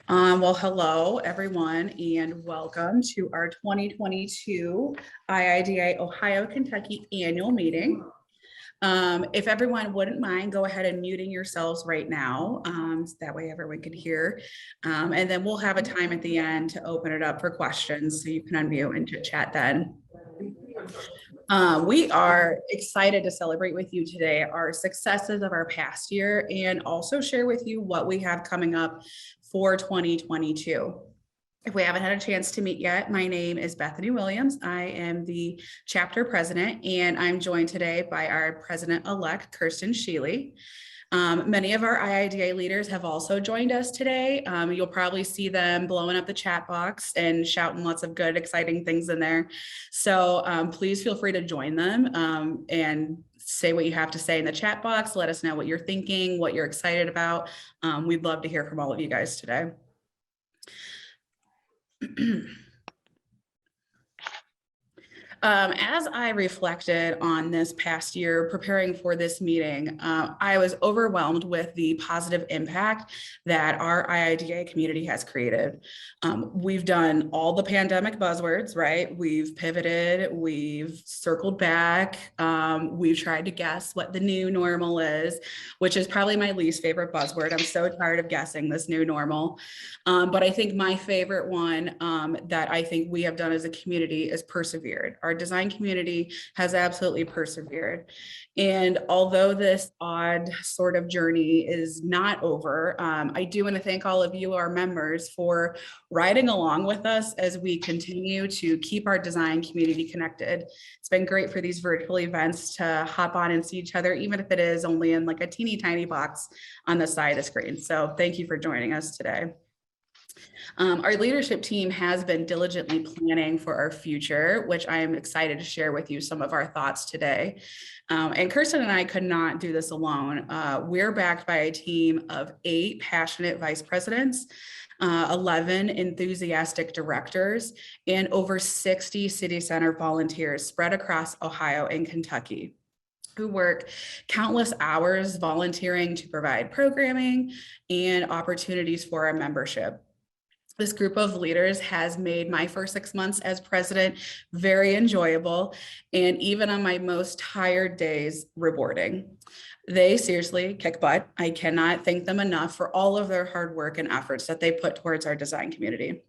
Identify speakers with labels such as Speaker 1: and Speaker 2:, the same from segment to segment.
Speaker 1: Well, hello, everyone, and welcome to our 2022 IIDA Ohio Kentucky annual meeting. If everyone wouldn't mind, go ahead and muting yourselves right now. So that way everyone can hear. And then we'll have a time at the end to open it up for questions so you can unmute and chit chat then. We are excited to celebrate with you today our successes of our past year and also share with you what we have coming up for 2022. If we haven't had a chance to meet yet, my name is Bethany Williams. I am the chapter president, and I'm joined today by our president-elect, Kirsten Sheely. Many of our IIDA leaders have also joined us today. You'll probably see them blowing up the chat box and shouting lots of good, exciting things in there. So please feel free to join them and say what you have to say in the chat box. Let us know what you're thinking, what you're excited about. We'd love to hear from all of you guys today. As I reflected on this past year preparing for this meeting, I was overwhelmed with the positive impact that our IIDA community has created. We've done all the pandemic buzzwords, right? We've pivoted, we've circled back, we've tried to guess what the new normal is, which is probably my least favorite buzzword. I'm so tired of guessing this new normal. But I think my favorite one that I think we have done as a community is persevered. Our design community has absolutely persevered. And although this odd sort of journey is not over, I do want to thank all of you, our members, for riding along with us as we continue to keep our design community connected. It's been great for these virtual events to hop on and see each other, even if it is only in like a teeny tiny box on the side of the screen. So thank you for joining us today. Our leadership team has been diligently planning for our future, which I am excited to share with you some of our thoughts today. And Kirsten and I could not do this alone. We're backed by a team of 8 passionate vice presidents, 11 enthusiastic directors, and over 60 city center volunteers spread across Ohio and Kentucky, who work countless hours volunteering to provide programming and opportunities for our membership. This group of leaders has made my first 6 months as president very enjoyable, and even on my most tired days, rewarding. They seriously kick butt. I cannot thank them enough for all of their hard work and efforts that they put towards our design community.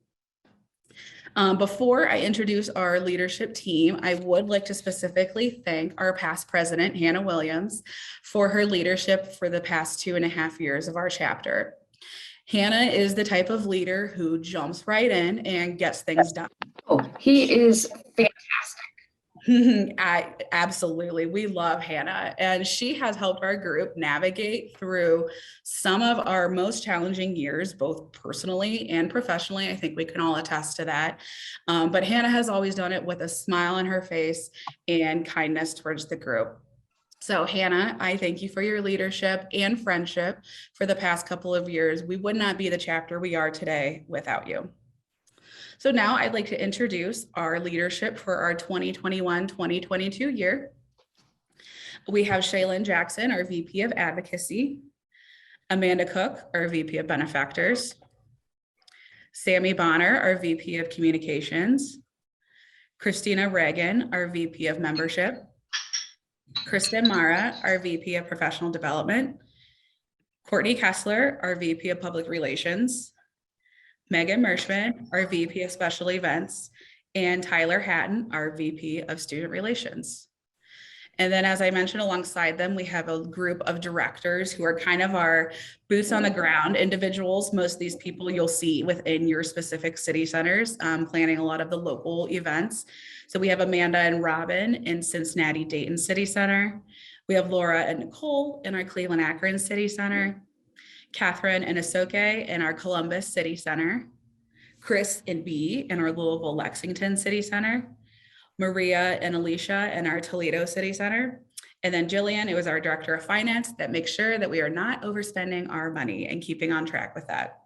Speaker 1: Before I introduce our leadership team, I would like to specifically thank our past president, Hannah Williams, for her leadership for the past 2.5 years of our chapter. Hannah is the type of leader who jumps right in and gets things done.
Speaker 2: Oh, he is fantastic.
Speaker 1: Absolutely. We love Hannah, and she has helped our group navigate through some of our most challenging years, both personally and professionally. I think we can all attest to that. But Hannah has always done it with a smile on her face and kindness towards the group. So Hannah, I thank you for your leadership and friendship for the past couple of years. We would not be the chapter we are today without you. So now I'd like to introduce our leadership for our 2021-2022 year. We have Shaylin Jackson, our VP of Advocacy, Amanda Cook, our VP of Benefactors, Sammy Bonner, our VP of Communications, Christina Reagan, our VP of Membership, Kristen Mara, our VP of Professional Development, Courtney Kessler, our VP of Public Relations, Megan Merschman, our VP of Special Events, and Tyler Hatton, our VP of Student Relations. And then, as I mentioned, alongside them, we have a group of directors who are kind of our boots on the ground individuals. Most of these people you'll see within your specific city centers, planning a lot of the local events. So we have Amanda and Robin in Cincinnati Dayton City Center. We have Laura and Nicole in our Cleveland Akron City Center. Catherine and Asoke in our Columbus City Center. Chris and B in our Louisville Lexington City Center. Maria and Alicia in our Toledo City Center. And then Jillian, who is our Director of Finance, that makes sure that we are not overspending our money and keeping on track with that.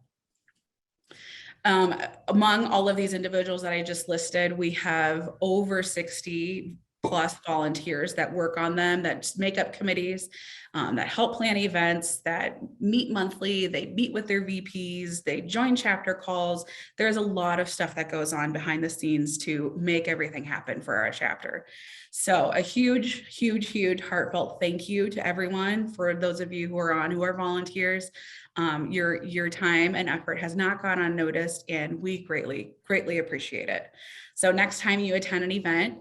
Speaker 1: Among all of these individuals that I just listed, we have over 60 plus volunteers that work on them, that make up committees, that help plan events, that meet monthly, they meet with their VPs, they join chapter calls. There's a lot of stuff that goes on behind the scenes to make everything happen for our chapter. So a huge, huge, huge heartfelt thank you to everyone. For those of you who are on, who are volunteers. Your time and effort has not gone unnoticed, and we greatly, greatly appreciate it. So next time you attend an event,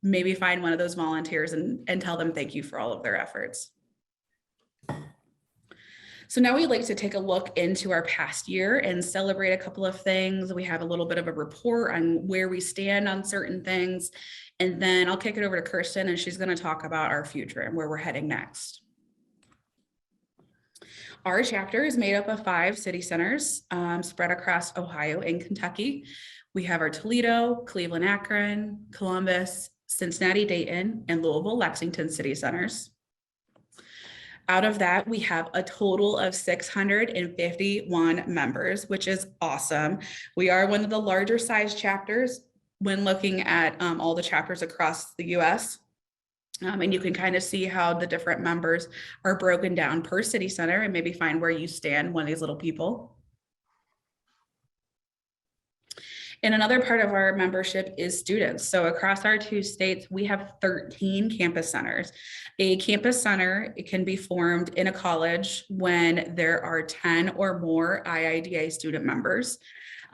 Speaker 1: maybe find one of those volunteers and tell them thank you for all of their efforts. So now we'd like to take a look into our past year and celebrate a couple of things. We have a little bit of a report on where we stand on certain things. And then I'll kick it over to Kirsten, and she's going to talk about our future and where we're heading next. Our chapter is made up of 5 city centers spread across Ohio and Kentucky. We have our Toledo, Cleveland, Akron, Columbus, Cincinnati, Dayton, and Louisville, Lexington city centers. Out of that, we have a total of 651 members, which is awesome. We are one of the larger size chapters when looking at all the chapters across the US. And you can kind of see how the different members are broken down per city center and maybe find where you stand, one of these little people. And another part of our membership is students. So across our 2 states, we have 13 campus centers. A campus center, it can be formed in a college when there are 10 or more IIDA student members.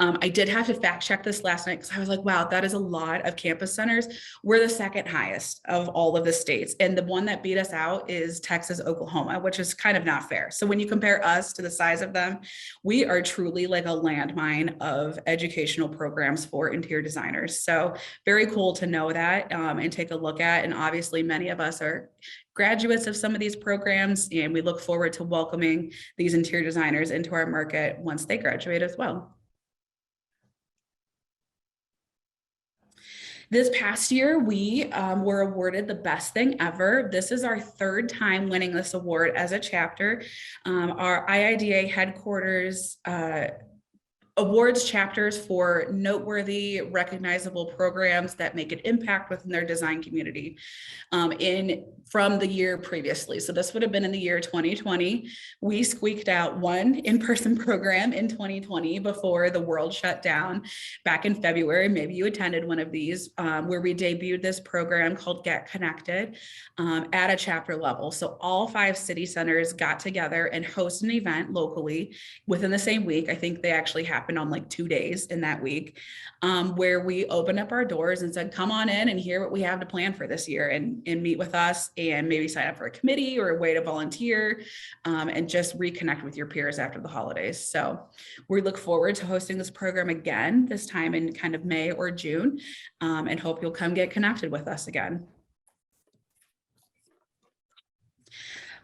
Speaker 1: I did have to fact check this last night because I was like, wow, that is a lot of campus centers. We're the 2nd highest of all of the states. And the one that beat us out is Texas, Oklahoma, which is kind of not fair. So when you compare us to the size of them, we are truly like a landmine of educational programs for interior designers. So very cool to know that and take a look at. And obviously many of us are graduates of some of these programs, and we look forward to welcoming these interior designers into our market once they graduate as well. This past year, we were awarded the best thing ever. This is our 3rd time winning this award as a chapter. Our IIDA headquarters awards chapters for noteworthy, recognizable programs that make an impact within their design community from the year previously. So this would have been in the year 2020. We squeaked out one in-person program in 2020 before the world shut down back in February. Maybe you attended one of these where we debuted this program called Get Connected at a chapter level. So all 5 city centers got together and hosted an event locally within the same week. I think they actually happened on like 2 days in that week, where we opened up our doors and said, come on in and hear what we have to plan for this year, and meet with us and maybe sign up for a committee or a way to volunteer and just reconnect with your peers after the holidays. So we look forward to hosting this program again, this time in kind of May or June, and hope you'll come get connected with us again.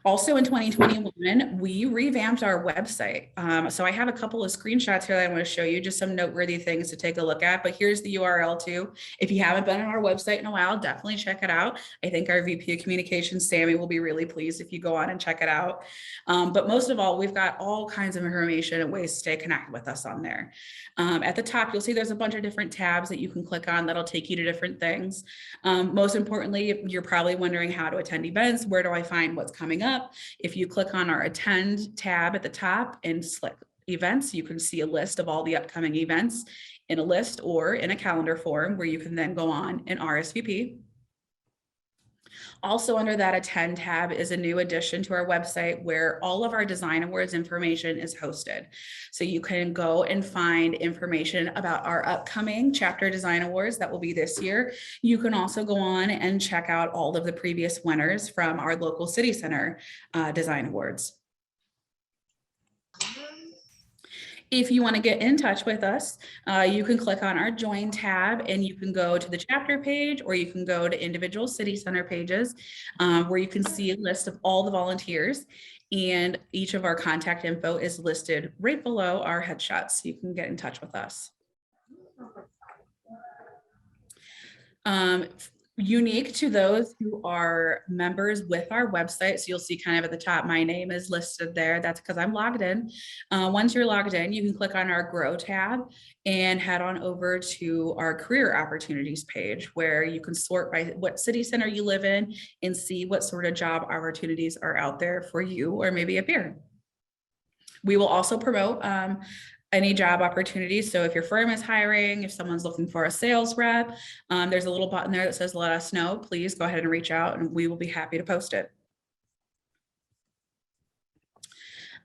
Speaker 1: Also in 2021, we revamped our website. So I have a couple of screenshots here that I want to show you, just some noteworthy things to take a look at, but here's the URL too. If you haven't been on our website in a while, definitely check it out. I think our VP of Communications, Sammy, will be really pleased if you go on and check it out. But most of all, we've got all kinds of information and ways to stay connected with us on there. At the top, you'll see there's a bunch of different tabs that you can click on that'll take you to different things. Most importantly, you're probably wondering how to attend events. Where do I find what's coming up? If you click on our Attend tab at the top and select events, you can see a list of all the upcoming events in a list or in a calendar form where you can then go on and RSVP. Also under that Attend tab is a new addition to our website where all of our design awards information is hosted. So you can go and find information about our upcoming chapter design awards that will be this year. You can also go on and check out all of the previous winners from our local city center design awards. If you want to get in touch with us, you can click on our Join tab and you can go to the chapter page, or you can go to individual city center pages where you can see a list of all the volunteers, and each of our contact info is listed right below our headshots. So you can get in touch with us. unique to those who are members with our website. So you'll see kind of at the top, my name is listed there. That's because I'm logged in. Once you're logged in, you can click on our Grow tab and head on over to our career opportunities page, where you can sort by what city center you live in and see what sort of job opportunities are out there for you or maybe a peer. We will also promote any job opportunities. So if your firm is hiring, if someone's looking for a sales rep, there's a little button there that says let us know. Please go ahead and reach out and we will be happy to post it.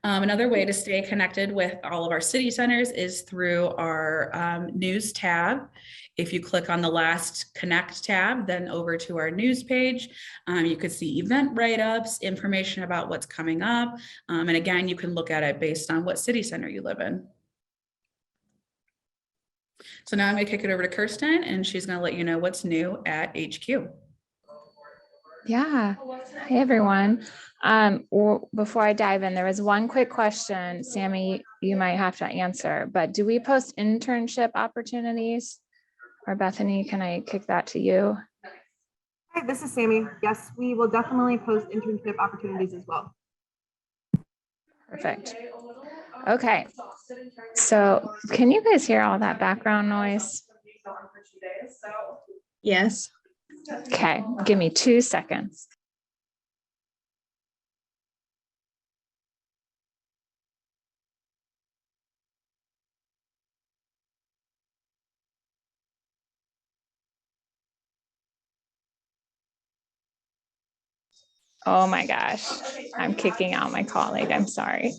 Speaker 1: Another way to stay connected with all of our city centers is through our news tab. If you click on the last Connect tab, then over to our news page, you could see event write-ups, information about what's coming up. And again, you can look at it based on what city center you live in. So now I'm going to kick it over to Kirsten, and she's going to let you know what's new at HQ.
Speaker 2: Yeah. Hey, everyone. Before I dive in, there was one quick question, Sammy, you might have to answer, but do we post internship opportunities? Or Bethany, can I kick that to you?
Speaker 3: Hi, this is Sammy. Yes, we will definitely post internship opportunities as well.
Speaker 2: Perfect. Okay. So can you guys hear all that background noise?
Speaker 3: Yes.
Speaker 2: Okay, give me 2 seconds. Oh my gosh, I'm kicking out my colleague. I'm sorry.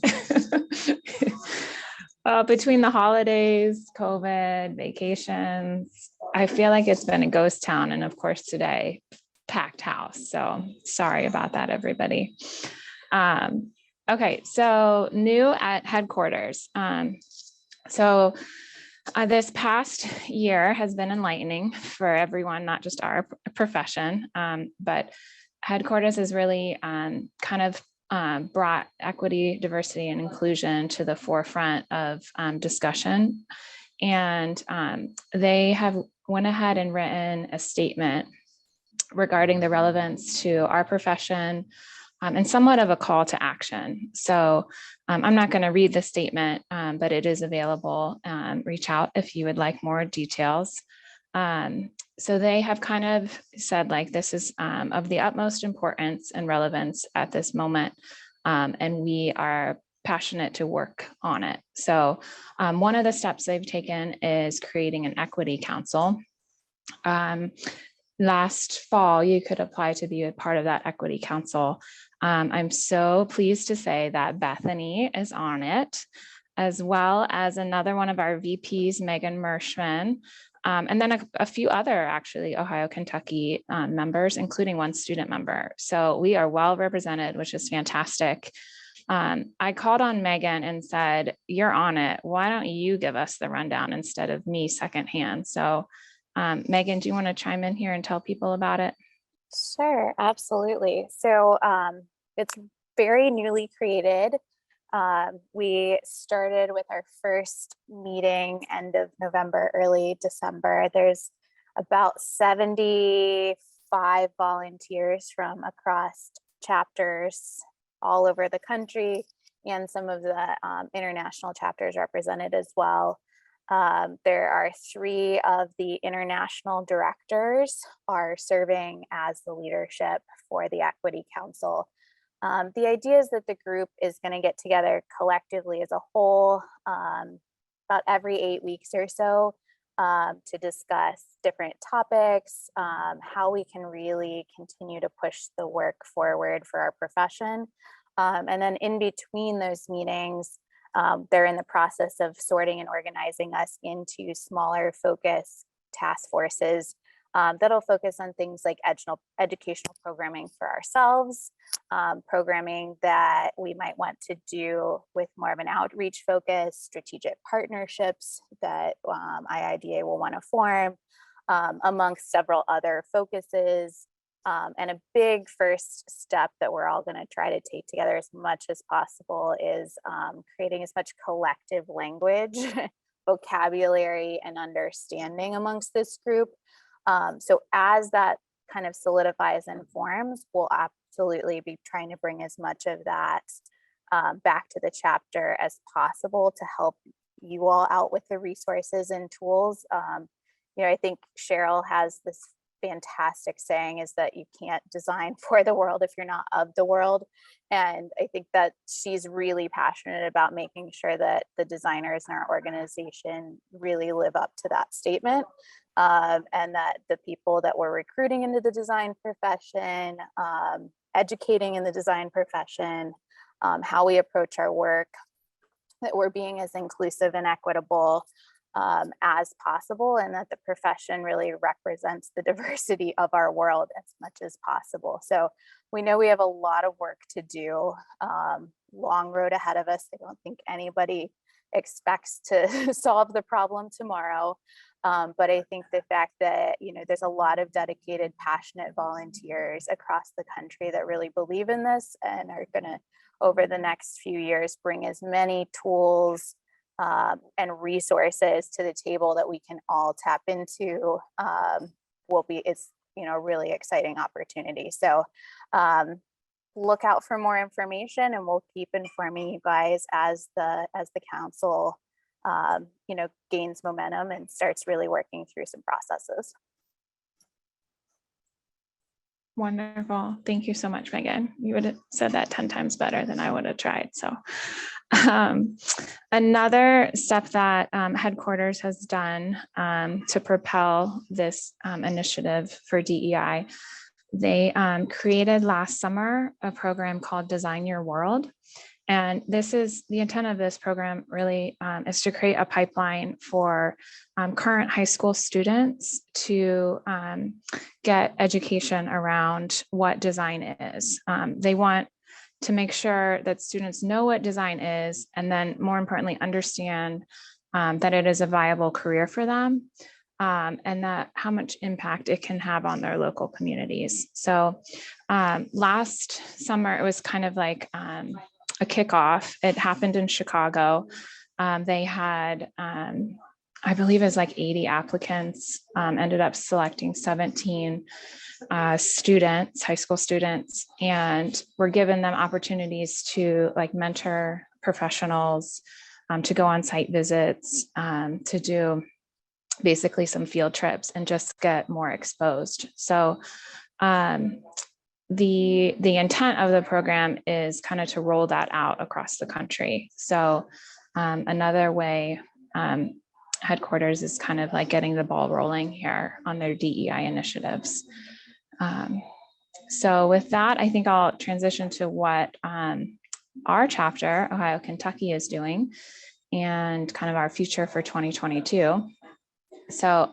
Speaker 2: Between the holidays, COVID, vacations, I feel like it's been a ghost town. And of course, today, packed house. So sorry about that, everybody. Okay, so new at headquarters. This past year has been enlightening for everyone, not just our profession, but headquarters has really kind of brought equity, diversity, and inclusion to the forefront of discussion. And they have went ahead and written a statement regarding the relevance to our profession and somewhat of a call to action. So I'm not going to read the statement, but it is available. Reach out if you would like more details. So they have kind of said, like, this is of the utmost importance and relevance at this moment, and we are passionate to work on it. So one of the steps they've taken is creating an equity council. Last fall, you could apply to be a part of that equity council. I'm so pleased to say that Bethany is on it, as well as another one of our VPs, Megan Mershman, and then a few other actually Ohio Kentucky members, including one student member. So we are well represented, which is fantastic. I called on Megan and said, you're on it. Why don't you give us the rundown instead of me secondhand? So Megan, do you want to chime in here and tell people about it?
Speaker 4: Sure, absolutely. So it's very newly created. We started with our first meeting end of November, early December. There's about 75 volunteers from across chapters all over the country, and some of the international chapters represented as well. There are 3 of the international directors are serving as the leadership for the Equity Council. The idea is that the group is going to get together collectively as a whole about every 8 weeks or so to discuss different topics, how we can really continue to push the work forward for our profession. And then in between those meetings, they're in the process of sorting and organizing us into smaller focus task forces that'll focus on things like educational programming for ourselves, programming that we might want to do with more of an outreach focus, strategic partnerships that IIDA will want to form, amongst several other focuses. And a big first step that we're all going to try to take together as much as possible is creating as much collective language, vocabulary, and understanding amongst this group. So as that kind of solidifies and forms, we'll absolutely be trying to bring as much of that back to the chapter as possible to help you all out with the resources and tools. I think Cheryl has this fantastic saying, is that you can't design for the world if you're not of the world. And I think that she's really passionate about making sure that the designers in our organization really live up to that statement. And that the people that we're recruiting into the design profession, educating in the design profession, how we approach our work, that we're being as inclusive and equitable as possible, and that the profession really represents the diversity of our world as much as possible. So we know we have a lot of work to do, long road ahead of us. I don't think anybody expects to solve the problem tomorrow. But I think the fact that, there's a lot of dedicated, passionate volunteers across the country that really believe in this and are going to, over the next few years, bring as many tools and resources to the table that we can all tap into, it's a really exciting opportunity. So look out for more information, and we'll keep informing you guys as the council gains momentum and starts really working through some processes.
Speaker 2: Wonderful. Thank you so much, Megan. You would have said that 10 times better than I would have tried. So another step that headquarters has done to propel this initiative for DEI, they created last summer a program called Design Your World. And this is the intent of this program really is to create a pipeline for current high school students to get education around what design is. They want to make sure that students know what design is, and then more importantly, understand that it is a viable career for them, and that how much impact it can have on their local communities. So last summer, it was kind of like a kickoff. It happened in Chicago. They had, I believe it was like 80 applicants, ended up selecting 17 students, high school students, and were given them opportunities to like mentor professionals, to go on site visits, to do basically some field trips and just get more exposed. So the intent of the program is kind of to roll that out across the country. So another way headquarters is kind of like getting the ball rolling here on their DEI initiatives. So with that, I think I'll transition to what our chapter, Ohio Kentucky, is doing and kind of our future for 2022. So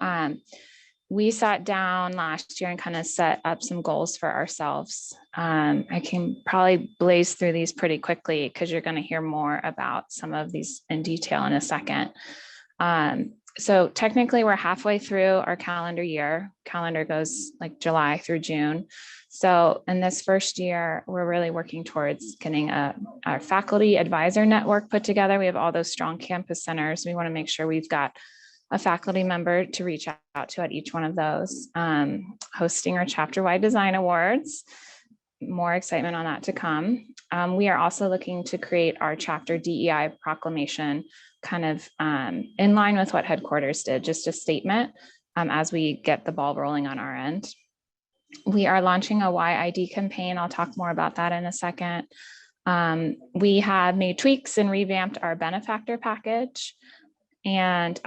Speaker 2: we sat down last year and kind of set up some goals for ourselves. I can probably blaze through these pretty quickly because you're going to hear more about some of these in detail in a second. So technically we're halfway through our calendar year. Calendar goes like July through June. So in this first year, we're really working towards getting our faculty advisor network put together. We have all those strong campus centers. We want to make sure we've got a faculty member to reach out to at each one of those, hosting our chapter-wide design awards. More excitement on that to come. We are also looking to create our chapter DEI proclamation, kind of in line with what headquarters did, just a statement as we get the ball rolling on our end. We are launching a IID campaign. I'll talk more about that in a second. We have made tweaks and revamped our benefactor package. And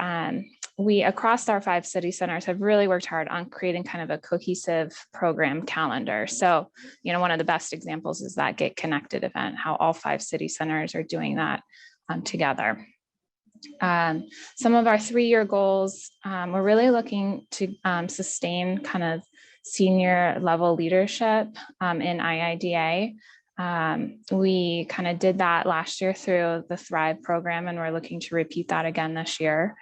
Speaker 2: we, across our 5 city centers, have really worked hard on creating kind of a cohesive program calendar. So, one of the best examples is that Get Connected event, how all 5 city centers are doing that together. Some of our 3-year goals, we're really looking to sustain kind of senior level leadership in IIDA. We kind of did that last year through the Thrive program, and we're looking to repeat that again this year.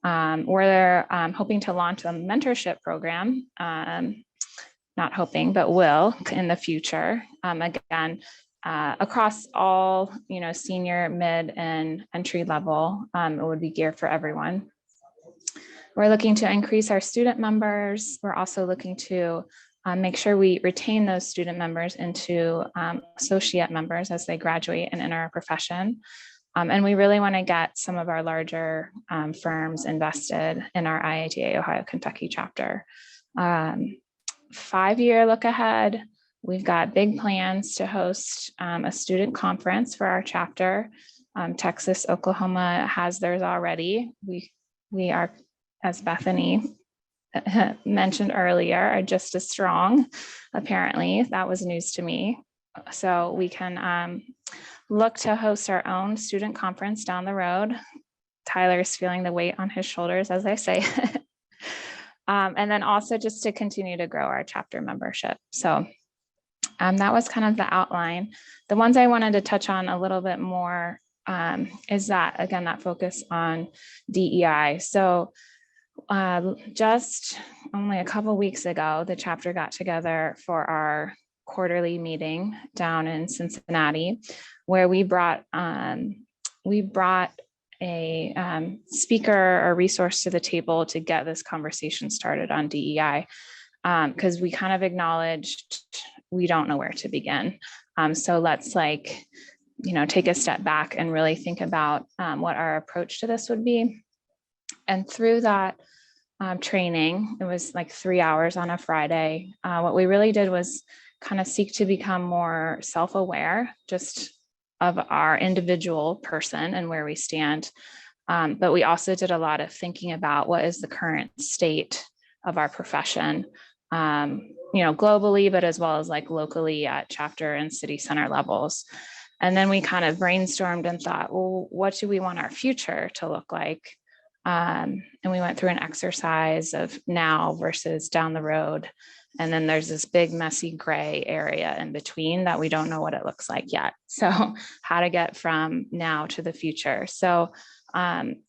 Speaker 2: We're hoping to launch a mentorship program, not hoping, but will in the future. Again, across all, senior, mid, and entry level, it would be geared for everyone. We're looking to increase our student members. We're also looking to make sure we retain those student members into associate members as they graduate and enter our profession. And we really want to get some of our larger firms invested in our IIDA Ohio Kentucky chapter. 5-year look ahead, we've got big plans to host a student conference for our chapter. Texas, Oklahoma has theirs already. We are, as Bethany mentioned earlier, are just as strong. Apparently, that was news to me. So we can look to host our own student conference down the road. Tyler's feeling the weight on his shoulders, as I say. And then also just to continue to grow our chapter membership. So that was kind of the outline. The ones I wanted to touch on a little bit more is that, again, that focus on DEI. So just only a couple weeks ago, the chapter got together for our quarterly meeting down in Cincinnati, where we brought a speaker or resource to the table to get this conversation started on DEI, because we kind of acknowledged we don't know where to begin. So let's take a step back and really think about what our approach to this would be. And through that training, it was like 3 hours on a Friday. What we really did was kind of seek to become more self-aware just of our individual person and where we stand. But we also did a lot of thinking about what is the current state of our profession, globally, but as well as like locally at chapter and city center levels. And then we kind of brainstormed and thought, well, what do we want our future to look like? And we went through an exercise of now versus down the road. And then there's this big messy gray area in between that we don't know what it looks like yet. So how to get from now to the future. So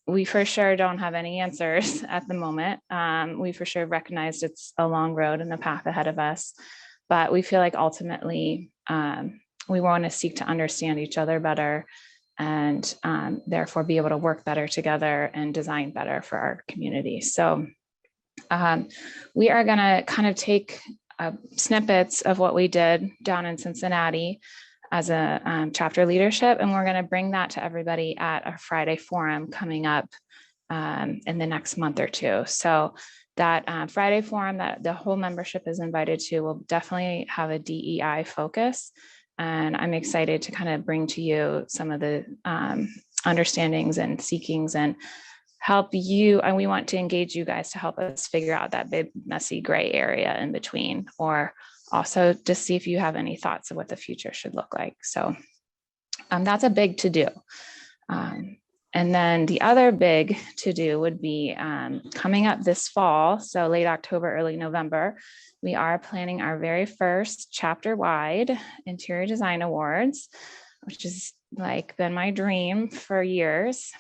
Speaker 2: we for sure don't have any answers at the moment. We for sure recognized it's a long road and the path ahead of us, but we feel like ultimately we want to seek to understand each other better and therefore be able to work better together and design better for our community. So we are going to kind of take snippets of what we did down in Cincinnati as a chapter leadership, and we're going to bring that to everybody at our Friday forum coming up in the next month or two. So that Friday forum that the whole membership is invited to will definitely have a DEI focus. And I'm excited to kind of bring to you some of the understandings and seekings and help you. And we want to engage you guys to help us figure out that big, messy gray area in between, or also to see if you have any thoughts of what the future should look like. So that's a big to do. And then the other big to do would be coming up this fall. So late October, early November, we are planning our very first chapter-wide interior design awards, which has been my dream for years.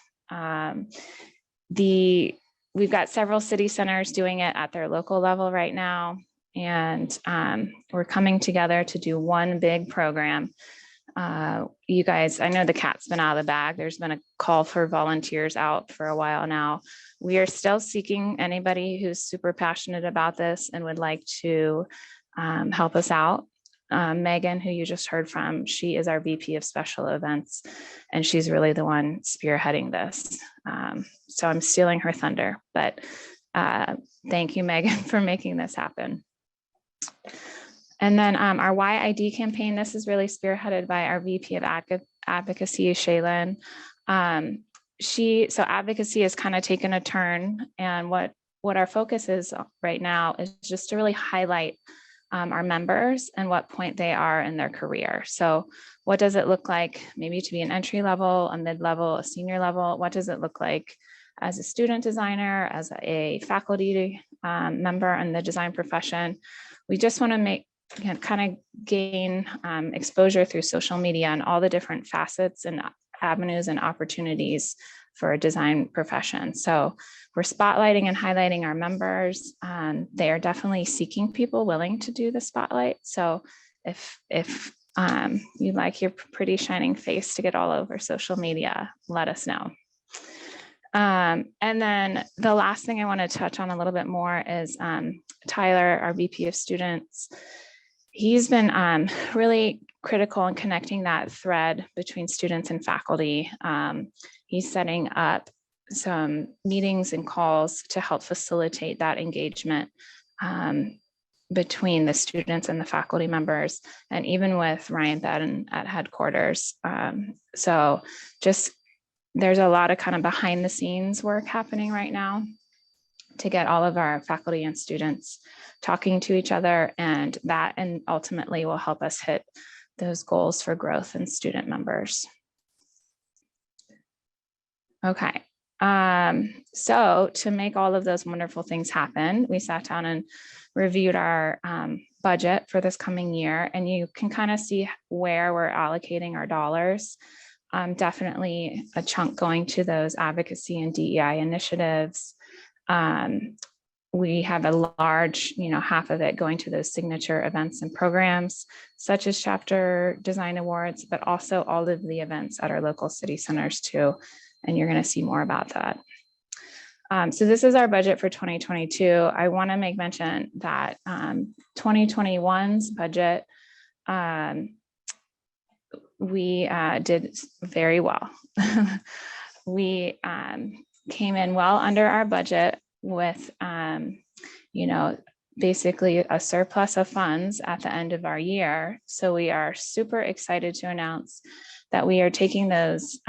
Speaker 2: We've got several city centers doing it at their local level right now. And we're coming together to do one big program. You guys, I know the cat's been out of the bag. There's been a call for volunteers out for a while now. We are still seeking anybody who's super passionate about this and would like to help us out. Megan, who you just heard from, she is our VP of Special Events, and she's really the one spearheading this. So I'm stealing her thunder, but thank you, Megan, for making this happen. And then our YID campaign, this is really spearheaded by our VP of Advocacy, Shaylin. So advocacy has kind of taken a turn, and what our focus is right now is just to really highlight our members and what point they are in their career. So what does it look like maybe to be an entry level, a mid-level, a senior level? What does it look like as a student designer, as a faculty member in the design profession? We just want to kind of gain exposure through social media and all the different facets and avenues and opportunities for a design profession. So we're spotlighting and highlighting our members. They are definitely seeking people willing to do the spotlight. So if you'd like your pretty shining face to get all over social media, let us know. And then the last thing I want to touch on a little bit more is Tyler, our VP of Students. He's been really critical in connecting that thread between students and faculty. He's setting up some meetings and calls to help facilitate that engagement between the students and the faculty members, and even with Ryan Thedden at headquarters. So just there's a lot of kind of behind the scenes work happening right now to get all of our faculty and students talking to each other, and that and ultimately will help us hit those goals for growth and student members. Okay, so to make all of those wonderful things happen, we sat down and reviewed our budget for this coming year, and you can kind of see where we're allocating our dollars. Definitely a chunk going to those advocacy and DEI initiatives. We have a large, half of it going to those signature events and programs, such as Chapter Design Awards, but also all of the events at our local city centers too. And you're going to see more about that. So this is our budget for 2022. I want to make mention that 2021's budget, we did very well. We came in well under our budget with, basically a surplus of funds at the end of our year. So we are super excited to announce that we are taking those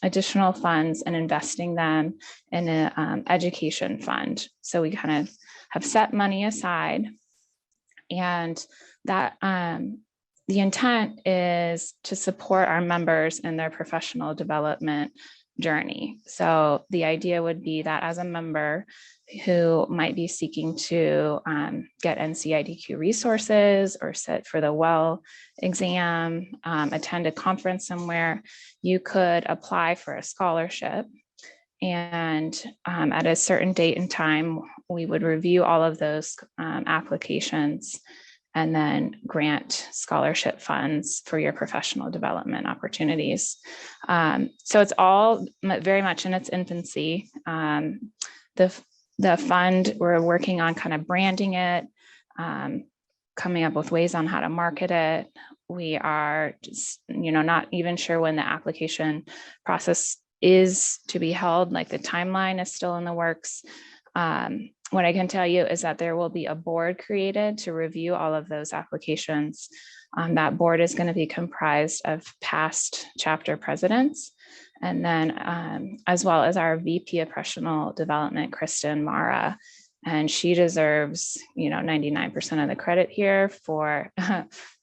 Speaker 2: additional funds and investing them in an education fund. So we kind of have set money aside, and that the intent is to support our members in their professional development journey. So the idea would be that as a member who might be seeking to get NCIDQ resources or sit for the WELL exam, attend a conference somewhere, you could apply for a scholarship. And at a certain date and time, we would review all of those applications and then grant scholarship funds for your professional development opportunities. So it's all very much in its infancy. The fund, we're working on kind of branding it, coming up with ways on how to market it. We are just, not even sure when the application process is to be held, like the timeline is still in the works. What I can tell you is that there will be a board created to review all of those applications. That board is going to be comprised of past chapter presidents, and then as well as our VP of Professional Development, Kristen Mara. And she deserves, 99% of the credit here for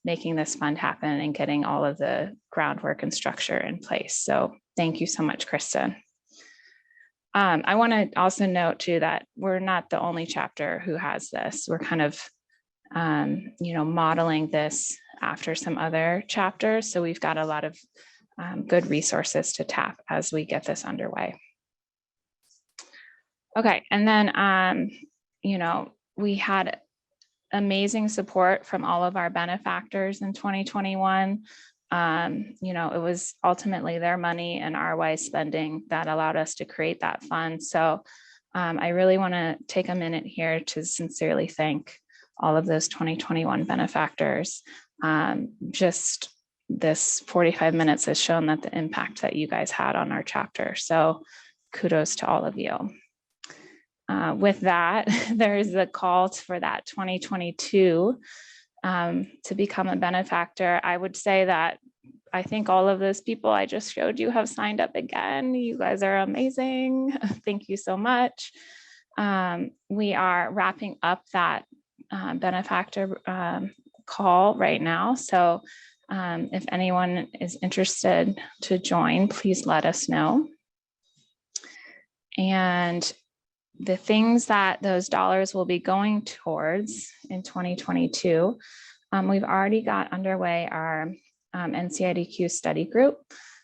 Speaker 2: making this fund happen and getting all of the groundwork and structure in place. So thank you so much, Kristen. I want to also note too that we're not the only chapter who has this. We're kind of, modeling this after some other chapters. So we've got a lot of good resources to tap as we get this underway. Okay, and then, we had amazing support from all of our benefactors in 2021. It was ultimately their money and our wise spending that allowed us to create that fund. So I really want to take a minute here to sincerely thank all of those 2021 benefactors. Just this 45 minutes has shown that the impact that you guys had on our chapter. So kudos to all of you. With that, there's a call for that 2022 to become a benefactor. I would say that I think all of those people I just showed you have signed up again. You guys are amazing. Thank you so much. We are wrapping up that benefactor call right now. So if anyone is interested to join, please let us know. And the things that those dollars will be going towards in 2022, we've already got underway our NCIDQ study group.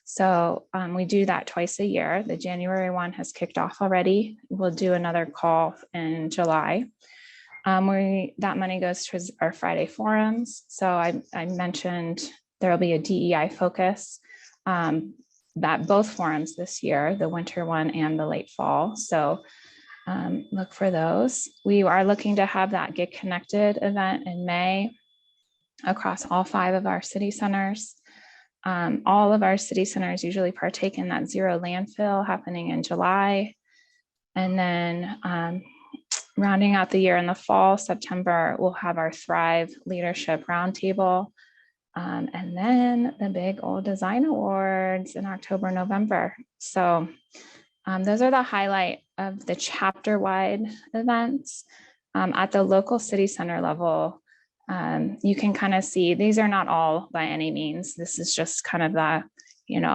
Speaker 2: So we do that twice a year. The January one has kicked off already. We'll do another call in July. That money goes towards our Friday forums. So I mentioned there will be a DEI focus. that both forums this year, the winter one and the late fall. So look for those. We are looking to have that Get Connected event in May across all 5 of our city centers. All of our city centers usually partake in that zero landfill happening in July. And then rounding out the year in the fall, September, we'll have our Thrive Leadership Roundtable. And then the big old design awards in October, November. So those are the highlight of the chapter-wide events. At the local city center level, you can kind of see, these are not all by any means. This is just kind of the,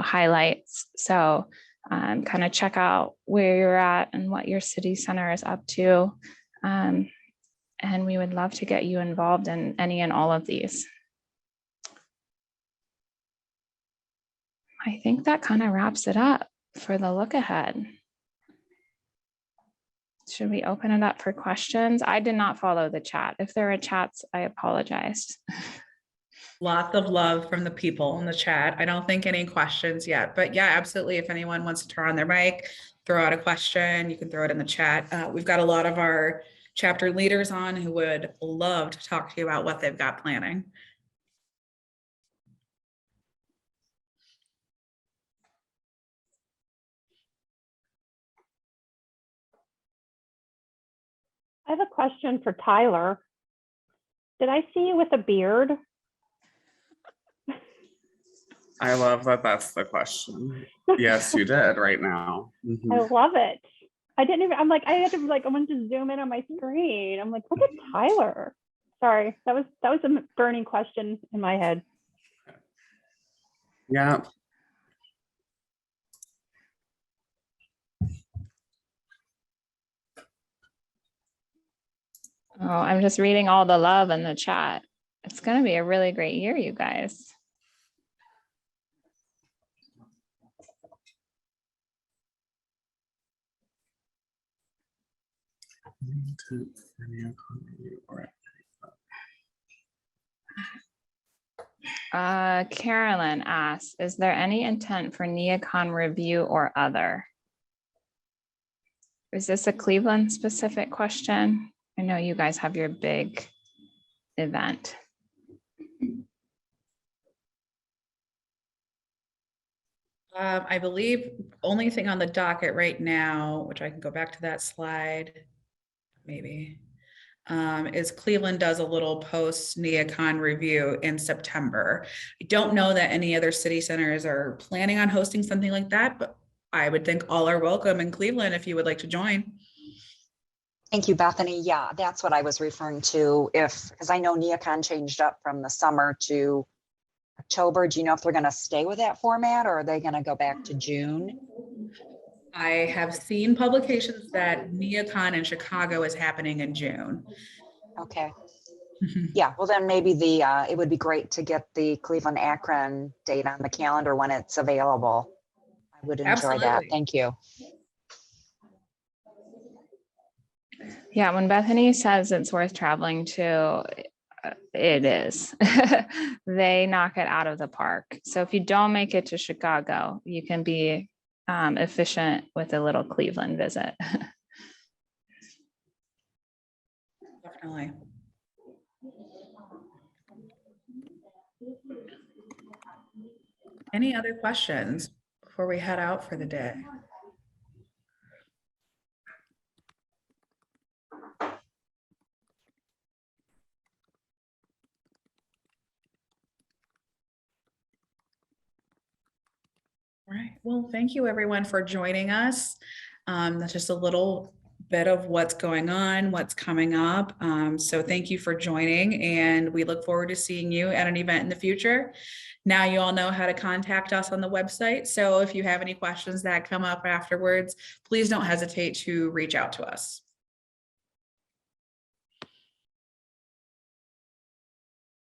Speaker 2: highlights. So kind of check out where you're at and what your city center is up to. And we would love to get you involved in any and all of these. I think that kind of wraps it up for the look ahead. Should we open it up for questions? I did not follow the chat. If there are chats, I apologize.
Speaker 1: Lots of love from the people in the chat. I don't think any questions yet, but yeah, absolutely. If anyone wants to turn on their mic, throw out a question, you can throw it in the chat. We've got a lot of our chapter leaders on who would love to talk to you about what they've got planning.
Speaker 5: I have a question for Tyler. Did I see you with a beard?
Speaker 6: I love that that's the question. Yes, you did right now. Mhm.
Speaker 5: I love it. I didn't even, I'm like, I had to like, I wanted to zoom in on my screen. I'm like, look at Tyler. Sorry, that was a burning question in my head.
Speaker 6: Yeah.
Speaker 2: Oh, I'm just reading all the love in the chat. It's going to be a really great year, you guys. Carolyn asks, is there any intent for neocon review or other? Is this a Cleveland specific question? I know you guys have your big event.
Speaker 1: I believe only thing on the docket right now, which I can go back to that slide, maybe, is Cleveland does a little post neocon review in September. I don't know that any other city centers are planning on hosting something like that, but I would think all are welcome in Cleveland if you would like to join.
Speaker 7: Thank you, Bethany. Yeah, that's what I was referring to. Because I know neocon changed up from the summer to October. Do you know if they're going to stay with that format or are they going to go back to June?
Speaker 1: I have seen publications that neocon in Chicago is happening in June.
Speaker 7: Okay. Yeah, well then maybe it would be great to get the Cleveland Akron date on the calendar when it's available. I would enjoy that. Thank you.
Speaker 2: Yeah, when Bethany says it's worth traveling to, it is. They knock it out of the park. So if you don't make it to Chicago, you can be efficient with a little Cleveland visit.
Speaker 1: Definitely. Any other questions before we head out for the day? All right. Well, thank you everyone for joining us. That's just a little bit of what's going on, what's coming up. So thank you for joining, and we look forward to seeing you at an event in the future. Now you all know how to contact us on the website. So if you have any questions that come up afterwards, please don't hesitate to reach out to us.